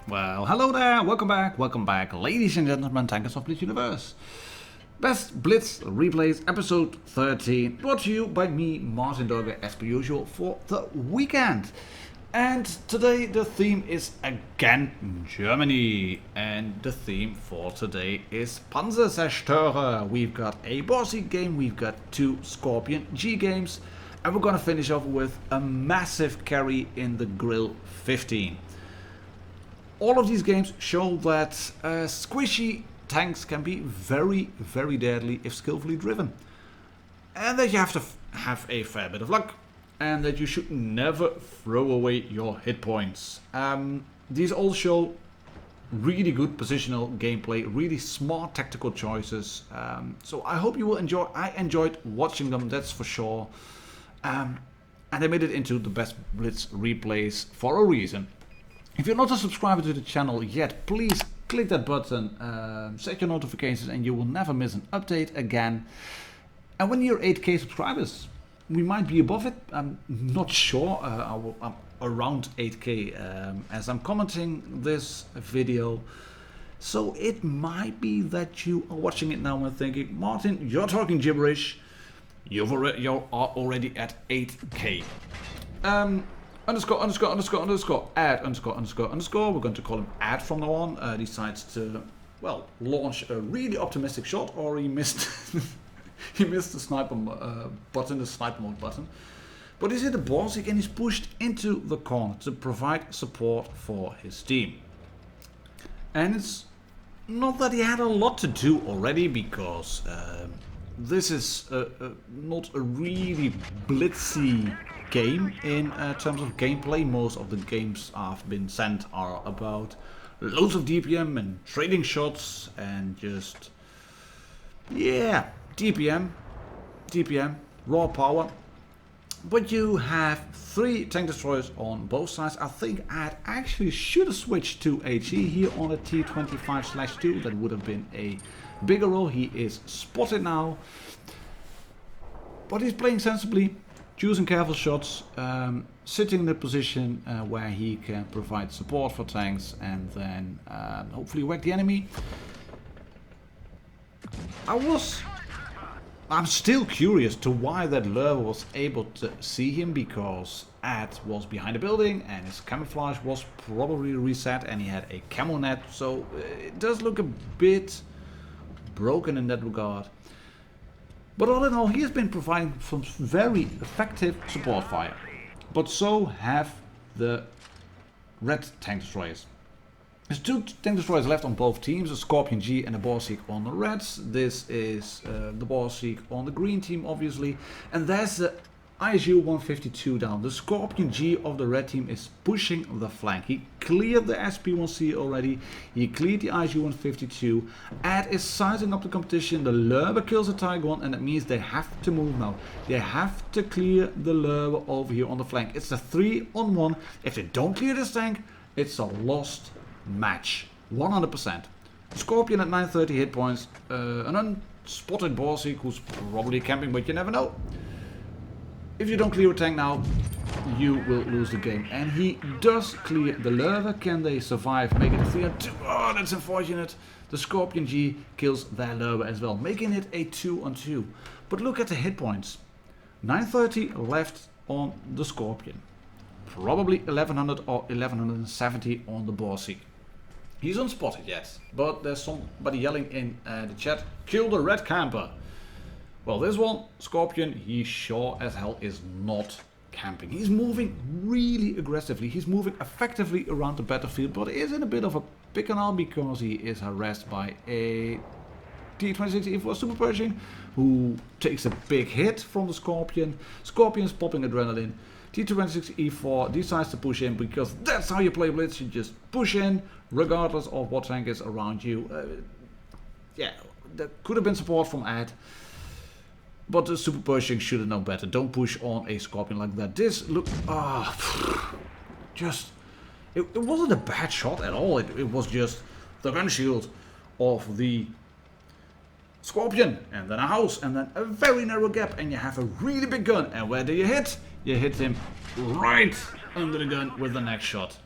Well, hello there, welcome back, ladies and gentlemen, tankers of Blitz Universe. Best Blitz Replays, episode 13, brought to you by me, martindogger, as per usual, for the weekend. And today the theme is again Germany, and the theme for today is Panzerzerstörer. We've got a Borsig game, we've got two Skorpion G games, and we're gonna finish off with a massive carry in the Grille 15. All of these games show that squishy tanks can be very, very deadly if skillfully driven. And that you have to have a fair bit of luck. And that you should never throw away your hit points. These all show really good positional gameplay, really smart tactical choices. So I hope you will enjoy. I enjoyed watching them, that's for sure. And they made it into the best Blitz replays for a reason. If you're not a subscriber to the channel yet, please click that button, set your notifications, and you will never miss an update again. And when you're 8K subscribers, we might be above it. I'm not sure. I'm around 8K as I'm commenting this video. So it might be that you are watching it now and thinking, Martin, you're talking gibberish. You are already at 8K. Underscore, add, underscore. We're going to call him add from now on. Decides to, well, launch a really optimistic shot, or he missed he missed the sniper button, the sniper mode button. But he's hit the Borsig and he's pushed into the corner to provide support for his team. And it's not that he had a lot to do already, because this is not a really blitzy game in terms of gameplay. Most of the games I've been sent are about loads of DPM and trading shots and just, yeah, DPM, raw power. But you have 3 tank destroyers on both sides. I think I actually should have switched to HE here on a T25/2. That would have been a bigger role. He is spotted now, but he's playing sensibly, choosing careful shots, sitting in a position where he can provide support for tanks and then hopefully whack the enemy. I'm still curious to why that lurver was able to see him, because Ad was behind the building and his camouflage was probably reset and he had a camo net, so it does look a bit broken in that regard. But all in all, he has been providing some very effective support fire. But so have the red tank destroyers. There's 2 tank destroyers left on both teams, a Skorpion G and a Borsig on the reds. This is the Borsig on the green team, obviously. And there's the ISU 152 down. The Skorpion G of the red team is pushing the flank. He cleared the SP1C already. He cleared the ISU 152. Ad is sizing up the competition. The lurver kills a Tiger 1, and that means they have to move now. They have to clear the lurver over here on the flank. It's a 3-on-1. If they don't clear this tank, it's a lost match. 100%. Skorpion at 930 hit points. An unspotted Borsig who's probably camping, but you never know. If you don't clear a tank now, you will lose the game. And he does clear the lurver. Can they survive, make it a 3-on-2? Oh, that's unfortunate. The Skorpion G kills their lurver as well, making it a 2-on-2. But look at the hit points. 930 left on the Skorpion. Probably 1100 or 1170 on the Borsig. He's unspotted yet, but there's somebody yelling in the chat, kill the red camper. Well, this one, Skorpion, he sure as hell is not camping. He's moving really aggressively. He's moving effectively around the battlefield, but is in a bit of a pick and all because he is harassed by a T26E4 Super Pershing, who takes a big hit from the Skorpion. Skorpion's popping adrenaline. T26E4 decides to push in, because that's how you play Blitz. You just push in regardless of what tank is around you. Yeah, there could have been support from Ad, but the Super Pershing should have known better. Don't push on a Skorpion like that. This look, just, it wasn't a bad shot at all. It was just the gun shield of the Skorpion, and then a house, and then a very narrow gap, and you have a really big gun. And where do you hit? You hit him right under the gun with the next shot.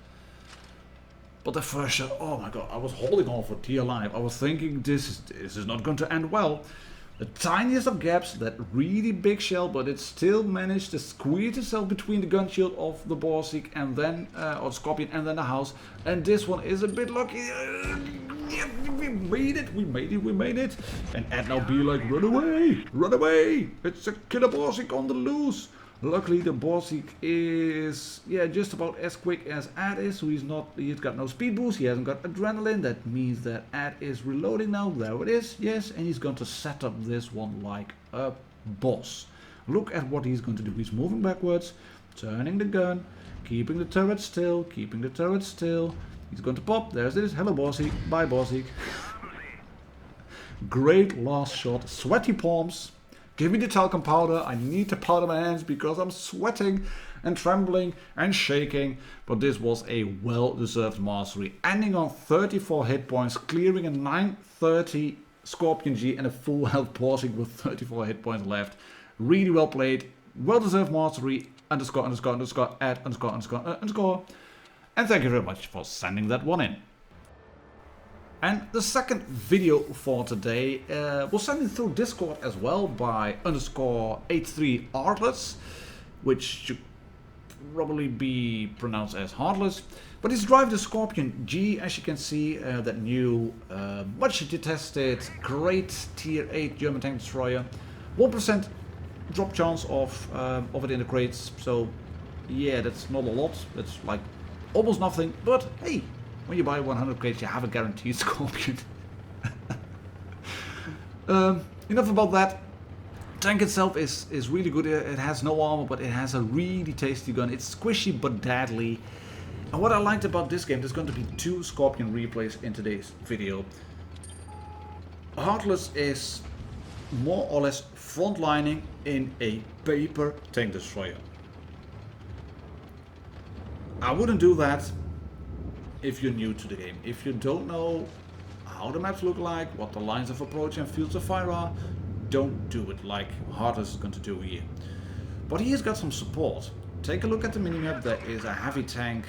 But the first shot, oh my god, I was holding on for dear life. I was thinking this is not going to end well. The tiniest of gaps, that really big shell, but it still managed to squeeze itself between the gun shield of the Borsig and then, or Skorpion, and then the house. And this one is a bit lucky. Yeah, we made it. And Ed now be like, run away. It's a killer Borsig on the loose. Luckily the Borsig is, yeah, just about as quick as Ed is, so he's got no speed boost, he hasn't got adrenaline. That means that Ed is reloading now. There it is, yes, and he's going to set up this one like a boss. Look at what he's going to do. He's moving backwards, turning the gun, keeping the turret still, He's going to pop, there's this, hello Borsig, bye Borsig. Great last shot, sweaty palms. Give me the talcum powder, I need to powder my hands because I'm sweating and trembling and shaking. But this was a well-deserved mastery, ending on 34 hit points, clearing a 930 Skorpion G and a full health Borsig with 34 hit points left. Really well played, well-deserved mastery, underscore, add, underscore. And thank you very much for sending that one in. And the second video for today was sent in through Discord as well by underscore 83artlets, which should probably be pronounced as Heartless. But he's driving the Skorpion G, as you can see, that new, much detested, great tier 8 German tank destroyer. 1% drop chance of it in the crates, so yeah, that's not a lot. That's like almost nothing, but hey, when you buy 100 crates, you have a guaranteed Skorpion. Enough about that. Tank itself is really good. It has no armor, but it has a really tasty gun. It's squishy but deadly. And what I liked about this game, there's going to be 2 Skorpion replays in today's video. Heartless is more or less frontlining in a paper tank destroyer. I wouldn't do that if you're new to the game. If you don't know how the maps look like, what the lines of approach and fields of fire are, don't do it like Heartless is going to do here. But he has got some support. Take a look at the minimap. There is a heavy tank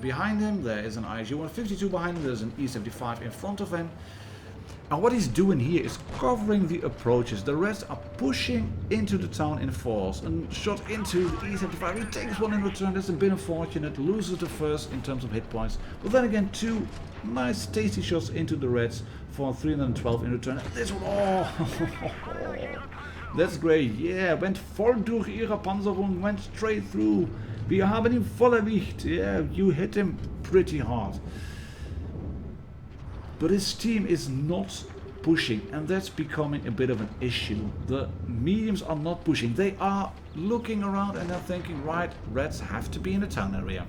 behind him, there is an ISU-152 behind him, there's an E75 in front of him. And what he's doing here is covering the approaches. The rest are pushing into the town in force. And shot into the E75. He takes one in return. That's a bit unfortunate. Loses the first in terms of hit points. But then again, 2 nice tasty shots into the Reds for 312 in return. And this one, oh, that's great. Yeah, went voll durch ihre Panzerung, went straight through. Wir haben ihn voll erwischt. Yeah, you hit him pretty hard. But his team is not pushing, and that's becoming a bit of an issue. The mediums are not pushing. They are looking around and they're thinking, right, Reds have to be in the town area.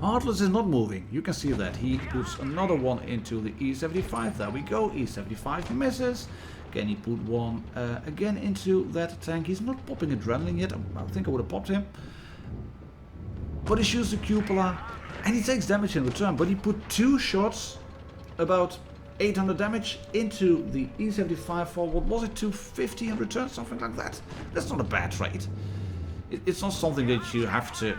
Heartless is not moving. You can see that. He puts another one into the E75. There we go. E75 misses. Can he put one again into that tank? He's not popping adrenaline yet. I think I would have popped him. But he shoots the cupola and he takes damage in return. But he put 2 shots, about 800 damage into the E75 for, what was it, 250 in return, something like that. That's not a bad trade. It's not something that you have to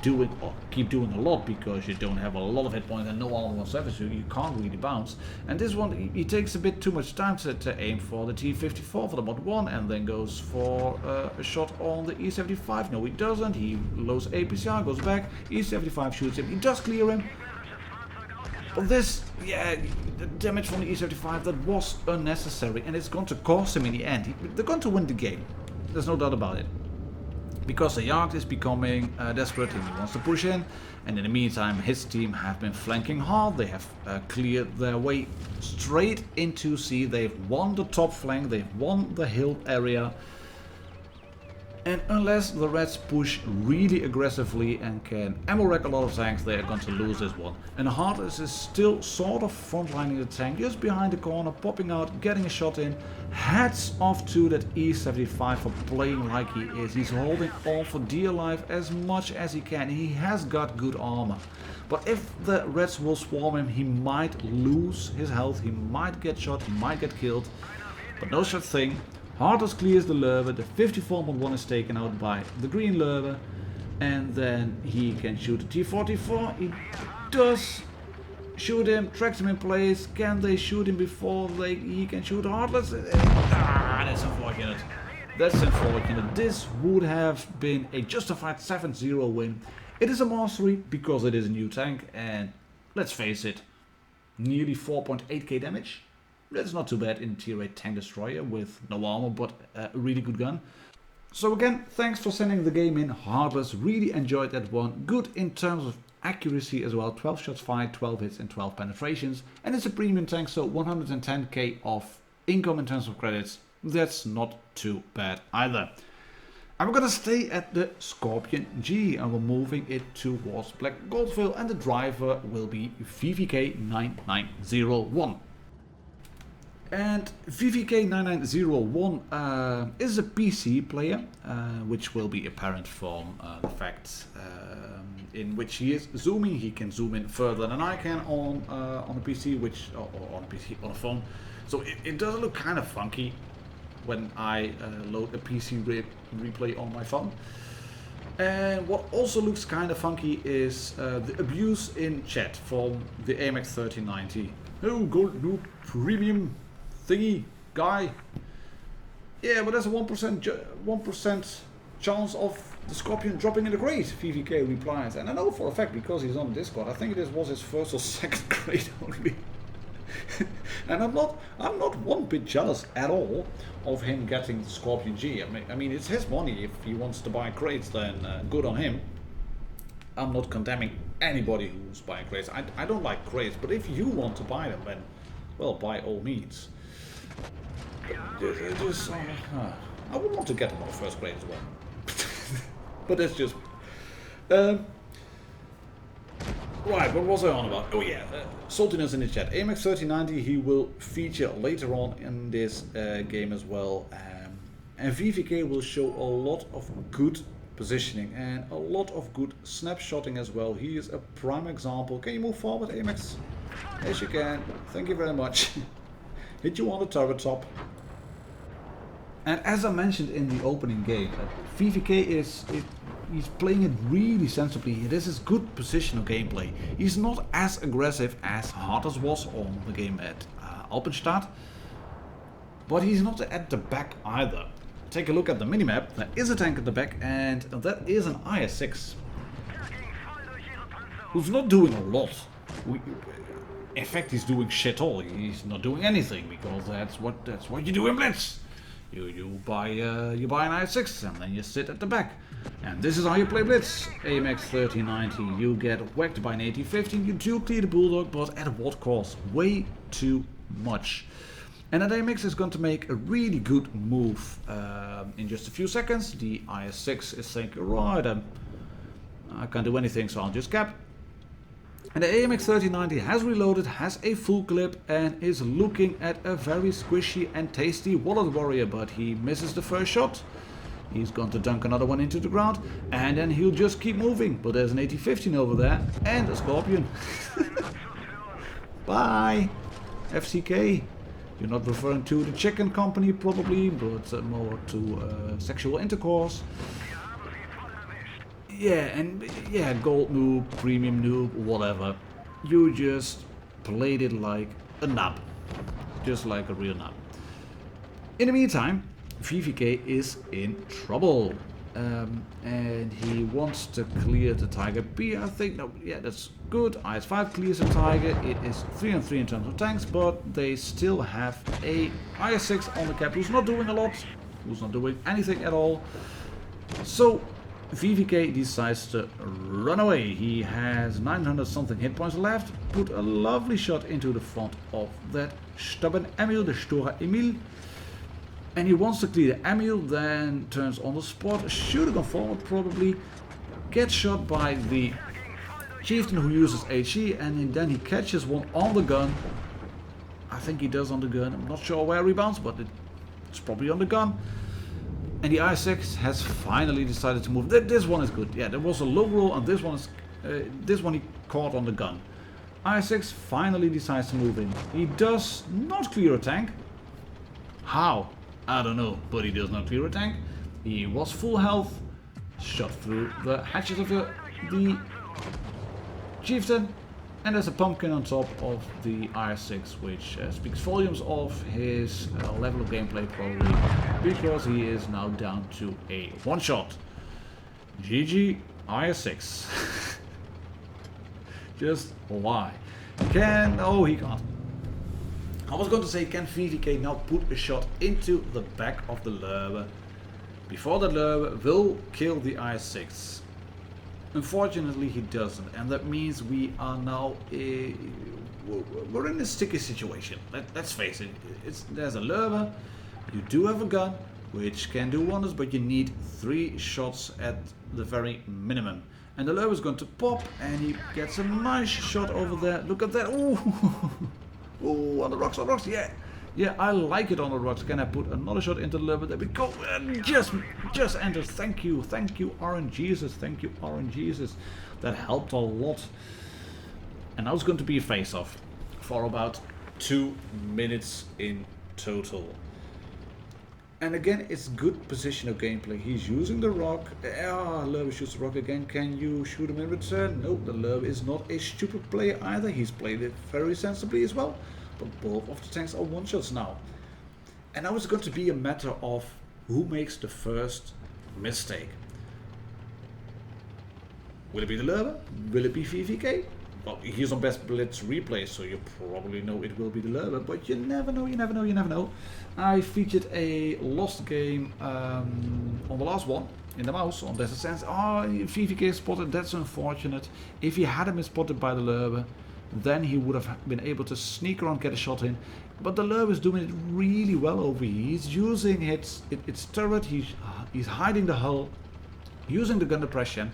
do it or keep doing a lot because you don't have a lot of hit points and no armor whatsoever, so you can't really bounce. And this one, he takes a bit too much time to aim for the T54 for the mod 1 and then goes for a shot on the E75. No, he doesn't. He loads APCR, goes back, E75 shoots him, he does clear him. But this, yeah, the damage from the E75, that was unnecessary and it's going to cost him in the end. They're going to win the game, there's no doubt about it. Because the Jagd is becoming desperate and he wants to push in. And in the meantime, his team have been flanking hard. They have cleared their way straight into C. They've won the top flank, they've won the hill area. And unless the Reds push really aggressively and can ammo wreck a lot of tanks, they are going to lose this one. And Heartless is still sort of frontlining the tank, just behind the corner, popping out, getting a shot in. Hats off to that E75 for playing like he is. He's holding on for dear life as much as he can. He has got good armor. But if the Reds will swarm him, he might lose his health, he might get shot, he might get killed. But no such thing. Heartless clears the Lurber, the 54.1 is taken out by the green Lurber, and then he can shoot the T44. He does shoot him, tracks him in place. Can they shoot him before he can shoot Heartless? That's unfortunate. That's unfortunate. This would have been a justified 7-0 win. It is a mastery because it is a new tank, and let's face it, nearly 4.8k damage. That's not too bad in a tier 8 tank destroyer with no armor, but a really good gun. So again, thanks for sending the game in, Heartless. Really enjoyed that one. Good in terms of accuracy as well. 12 shots fired, 12 hits and 12 penetrations. And it's a premium tank, so 110k of income in terms of credits. That's not too bad either. I'm gonna stay at the Skorpion G and we're moving it towards Black Goldville, and the driver will be VVK9901. And VVK9901 is a PC player, which will be apparent from the fact in which he is zooming. He can zoom in further than I can on a PC, on a phone. So it does look kind of funky when I load a PC replay on my phone. And what also looks kind of funky is the abuse in chat from the AMX 1390. Oh, gold noob premium thingy guy. Yeah, but there's a 1% chance of the Skorpion dropping in the grade, VVK replies. And I know for a fact, because he's on Discord, I think this was his first or second grade only. And I'm not one bit jealous at all of him getting the Skorpion G. I mean, it's his money. If he wants to buy crates, then good on him. I'm not condemning anybody who's buying crates. I don't like crates, but if you want to buy them, then, well, by all means. I would want to get them on the first grade as well. But that's just... right, what was I on about? Oh yeah, Saltiness in the chat. AMX 1390, he will feature later on in this game as well. And VVK will show a lot of good positioning and a lot of good snapshotting as well. He is a prime example. Can you move forward, AMX? Yes, you can. Thank you very much. Hit you on the turret top. And as I mentioned in the opening game, VVK he's playing it really sensibly. This is good positional gameplay. He's not as aggressive as Heartless was on the game at Alpenstadt, but he's not at the back either. Take a look at the minimap. There is a tank at the back, and that is an IS-6, who's not doing a lot. In fact, he's doing shit all. He's not doing anything, because that's what you do in Blitz. You buy an IS-6 and then you sit at the back. And this is how you play Blitz. AMX 1390, you get whacked by an 1815, you do clear the Bulldog, but at what cost? Way too much. And that AMX is going to make a really good move in just a few seconds. The IS-6 is saying, right, I can't do anything, so I'll just cap. And the AMX 1390 has reloaded, has a full clip, and is looking at a very squishy and tasty Wallet Warrior, but he misses the first shot. He's going to dunk another one into the ground, and then he'll just keep moving. But there's an 1815 over there, and a Skorpion. Bye, FCK. You're not referring to the chicken company probably, but more to sexual intercourse. Yeah, and yeah, gold noob, premium noob, whatever. You just played it like a nub. Just like a real nub. In the meantime, VVK is in trouble. And he wants to clear the Tiger B, I think. No, yeah, that's good. IS-5 clears the Tiger. It is 3-on-3 in terms of tanks, but they still have a IS-6 on the cap who's not doing a lot, who's not doing anything at all. So VVK decides to run away. He has 900 something hit points left. Put a lovely shot into the front of that stubborn Emil, the Stora Emil. And he wants to clear the Emil, then turns on the spot, shooting on forward probably. Gets shot by the chieftain who uses HE, and then he catches one on the gun. I think he does on the gun. I'm not sure where he rebounds, but it's probably on the gun. And the IS-6 has finally decided to move. This one is good. Yeah, there was a low roll, and this one he caught on the gun. IS-6 finally decides to move in. He does not clear a tank. How? I don't know, but he does not clear a tank. He was full health, shot through the hatches of the chieftain, And there's a pumpkin on top of the IS-6, which speaks volumes of his level of gameplay probably, because he is now down to a one-shot. GG IS-6. Just why? Oh, he can't. I was going to say, can VVK now put a shot into the back of the Lurber before the Lurber will kill the IS-6? Unfortunately he doesn't, and that means we are now we're in a sticky situation. Let's face it, there's a Lurber, you do have a gun which can do wonders, but you need 3 shots at the very minimum. And the Lurber is going to pop, and he gets a nice shot over there. Look at that! Ooh, ooh, on the rocks, yeah. Yeah, I like it on the rocks. Can I put another shot into the Lurber? There we go. Just enters. Thank you, RNGesus. Thank you, RNGesus. That helped a lot. And now it's going to be a face-off for about 2 minutes in total. And again, it's good positional gameplay. He's using the rock. Lurber shoots the rock again. Can you shoot him in return? No, the Lurber is not a stupid player either. He's played it very sensibly as well. But both of the tanks are one-shots now. And now it's going to be a matter of who makes the first mistake. Will it be the Lurber? Will it be VVK? Well, he's on best Blitz Replays, so you probably know it will be the Lurber, but you never know. I featured a lost game on the last one, in the mouse, on Desert Sands. Oh, VVK spotted, that's unfortunate. If he hadn't been spotted by the Lurber, then he would have been able to sneak around, get a shot in. But the Lurber is doing it really well over here. He's using its turret, he's hiding the hull, using the gun depression.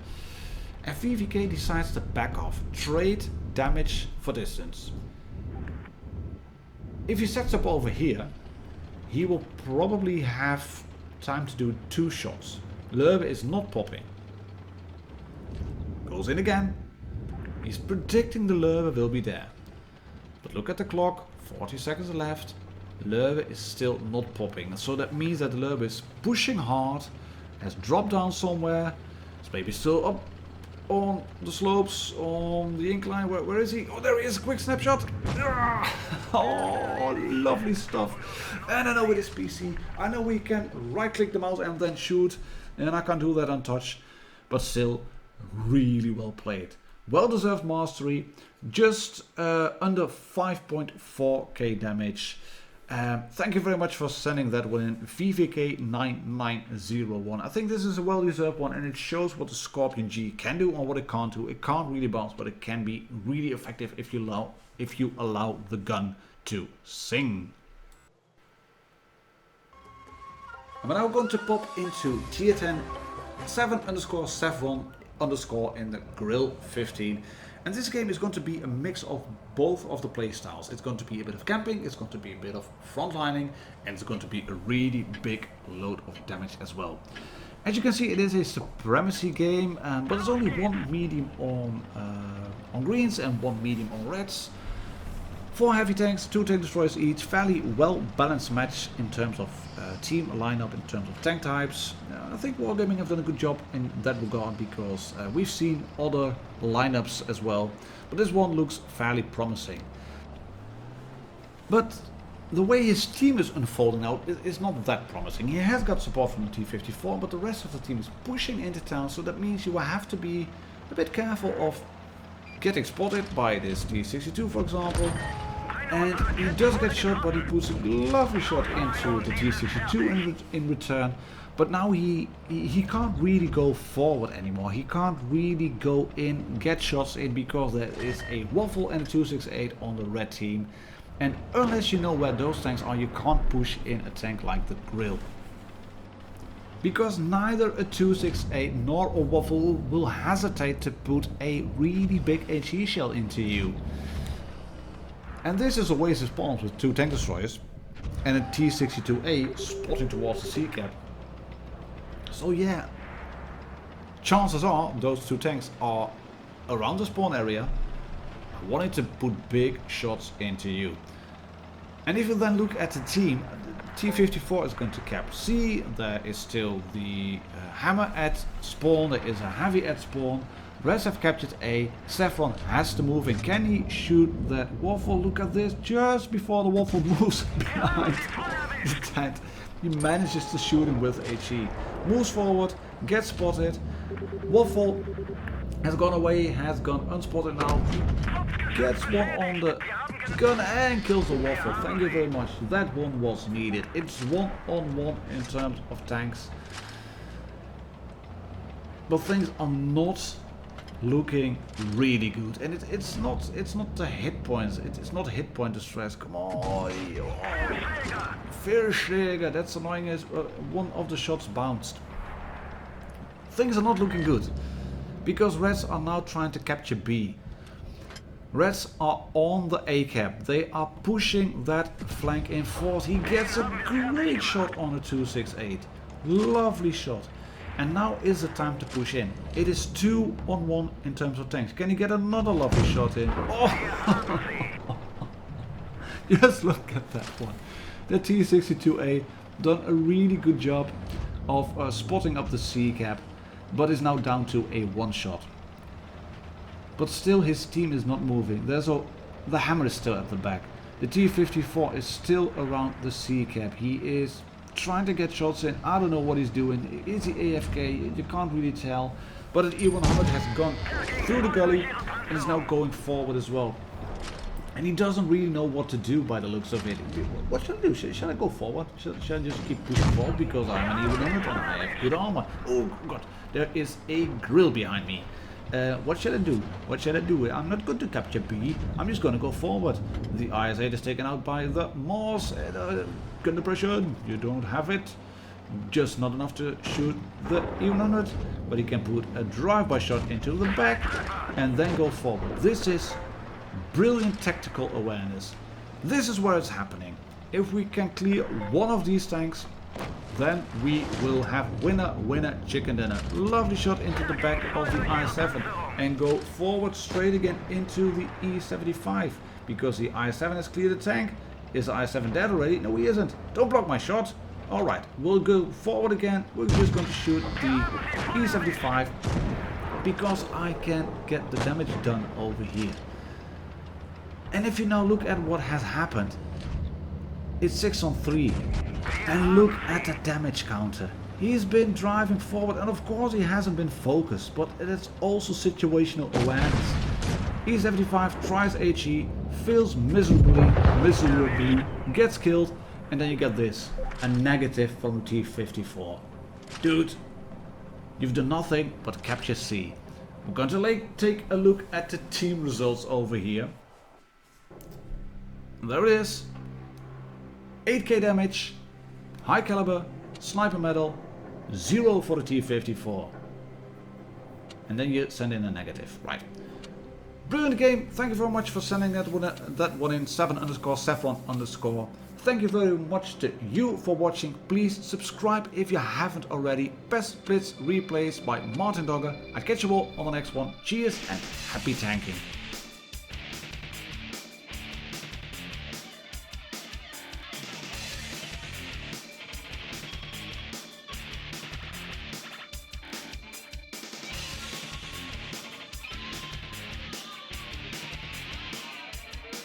And VVK decides to back off, trade damage for distance. If he sets up over here, he will probably have time to do 2 shots. Lurber is not popping. Goes in again. He's predicting the Lurber will be there. But look at the clock, 40 seconds left. Lurber is still not popping. So that means that the Lurber is pushing hard, has dropped down somewhere. It's maybe still up on the slopes, on the incline. Where is he? Oh, there he is, quick snapshot. Oh, lovely stuff. And I know with his PC, I know we can right click the mouse and then shoot. And I can do that untouched. But still, really well played. Well-deserved mastery, just under 5.4k damage. Thank you very much for sending that one in, VVK9901. I think this is a well-deserved one, and it shows what the Skorpion G can do and what it can't do. It can't really bounce, but it can be really effective if you allow the gun to sing. I'm now going to pop into tier 10 7_Saffron_ in the Grille 15, and this game is going to be a mix of both of the playstyles. It's going to be a bit of camping, it's going to be a bit of frontlining, and it's going to be a really big load of damage as well. As you can see, it is a supremacy game, but there's only 1 medium on greens and 1 medium on reds. 4 heavy tanks, 2 tank destroyers each, fairly well balanced match in terms of team lineup, in terms of tank types. I think Wargaming have done a good job in that regard, because we've seen other lineups as well, but this one looks fairly promising. But the way his team is unfolding out is not that promising. He has got support from the T-54, but the rest of the team is pushing into town, so that means you will have to be a bit careful of getting spotted by this T-62, for example. And he does get shot, but he puts a lovely shot into the T-62 in return. But now he can't really go forward anymore. He can't really go in, get shots in, because there is a Waffle and a 268 on the red team. And unless you know where those tanks are, you can't push in a tank like the Grille. Because neither a 268 nor a Waffle will hesitate to put a really big HE shell into you. And this is Oasis Palms with 2 tank destroyers and a T-62A spotting towards the sea cap. So yeah, chances are those 2 tanks are around the spawn area, wanting to put big shots into you. And if you then look at the team T-54 is going to cap C. There is still the hammer at spawn. There is a heavy at spawn. Reds have captured A. Saffron has to move in. Can he shoot that waffle? Look at this. Just before the waffle moves behind the tent, he manages to shoot him with HE. Moves forward, gets spotted. Waffle has gone away, has gone unspotted now. Gets one on the gun and kills the waffle. Thank you very much. That one was needed. It's 1-on-1 in terms of tanks. But things are not looking really good, and it's not the hit points. It's not hit point distress. Come on, Verschläger. That's annoying as one of the shots bounced. Things are not looking good because Reds are now trying to capture B. Reds are on the A cap. They are pushing that flank in force. He gets a great shot on a 268. Lovely shot. And now is the time to push in. It is 2-on-1 in terms of tanks. Can you get another lovely shot in? Oh! Just look at that one. The T-62A done a really good job of spotting up the C cap, but is now down to a one shot. But still his team is not moving. The hammer is still at the back. The T-54 is still around the C cap. He is trying to get shots in. I don't know what he's doing. Is he AFK? You can't really tell. But an E100 has gone through the gully and is now going forward as well. And he doesn't really know what to do by the looks of it. What should I do? Should I go forward? Should I just keep pushing forward because I'm an E100 and I have good armor? Oh god, there is a Grille behind me. What should I do? What should I do? I'm not going to capture B. I'm just going to go forward. The IS-8 is taken out by the Morse. Gun depression. You don't have it. Just not enough to shoot the E100. But he can put a drive-by shot into the back and then go forward. This is brilliant tactical awareness. This is where it's happening. If we can clear one of these tanks, then we will have winner, winner, chicken dinner. Lovely shot into the back of the I-7 and go forward straight again into the E-75 because the I-7 has cleared the tank. Is the I-7 dead already? No, he isn't. Don't block my shot. Alright, we'll go forward again. We're just going to shoot the E-75 because I can get the damage done over here. And if you now look at what has happened, it's 6-on-3. And look at the damage counter. He's been driving forward and of course he hasn't been focused, but it's also situational awareness. E75 tries HE, fails miserably, gets killed, and then you get this, a negative from T-54. Dude, you've done nothing but capture C. We're going to take a look at the team results over here. There it is. 8k damage, high caliber, sniper medal, 0 for the T-54. And then you send in a negative, right. Brilliant game, thank you very much for sending that one in, 7_Saffron_. Thank you very much to you for watching. Please subscribe if you haven't already. Best Blitz Replays by Martindogger. I'll catch you all on the next one. Cheers and happy tanking.